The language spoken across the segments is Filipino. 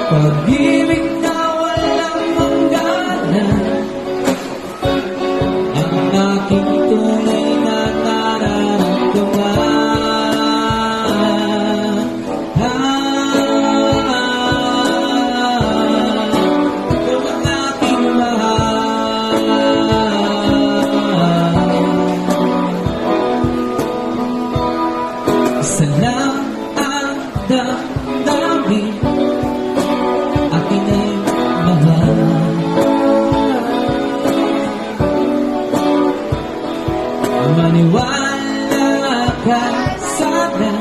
Pag-ibig na walang hangganan, ang aking tunay na nararamdaman. Ikaw ang aking mahal. Isa lang ang damdamin, akin ay mahal. Maniwala ka sana,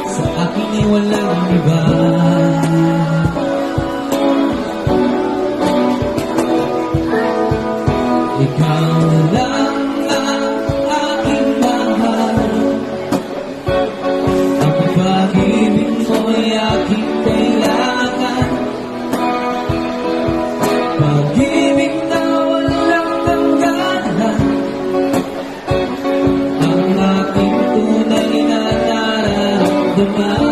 sa akin ay walang iba. Ikaw lang ang aking mahal. Ang pag-ibig mo'y aking kailangan. Pag-ibig na walang hangganan, ang aking tunay na nararamdaman.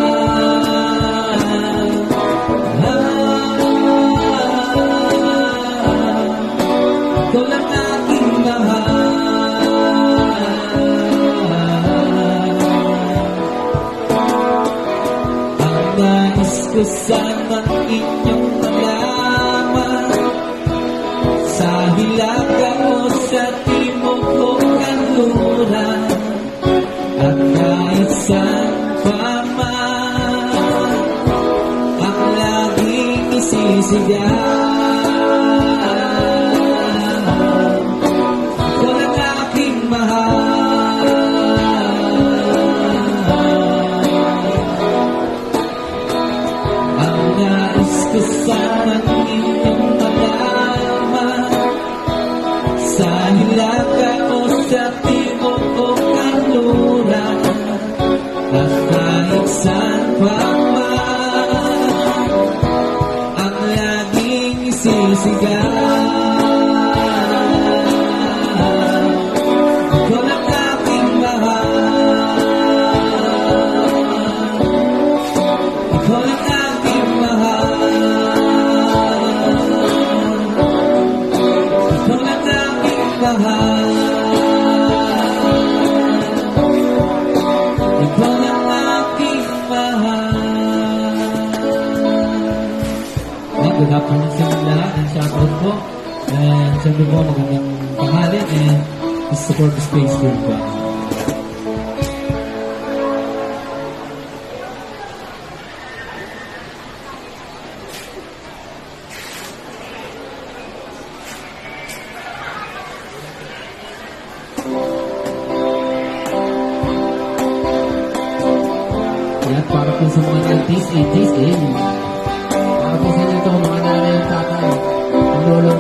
Ikaw lang aking mahal. Ang nais ko sanang inyong malaman, sa hilaga o sa timog o kanluran, at kahit saan pa man, ang laging isisigaw. Ikaw lang aking mahal. Ang nais ko sanang inyong malaman, sa hilaga o sa timog o kanluran, at kahit saan pa man, ang laging isisigaw. Ikaw lang aking mahal. Ikaw lang aking mahal. Ikaw lang aking mahal. Ikaw lang aking mahal. Good afternoon sa mga lahat, and shoutout po. And siyempre po, magandang tanghali, and this is for the Space Group po. Yan, para po sa mga 90s, 80s, para po sa inyo ito, mga nanay at tatay, ang lolo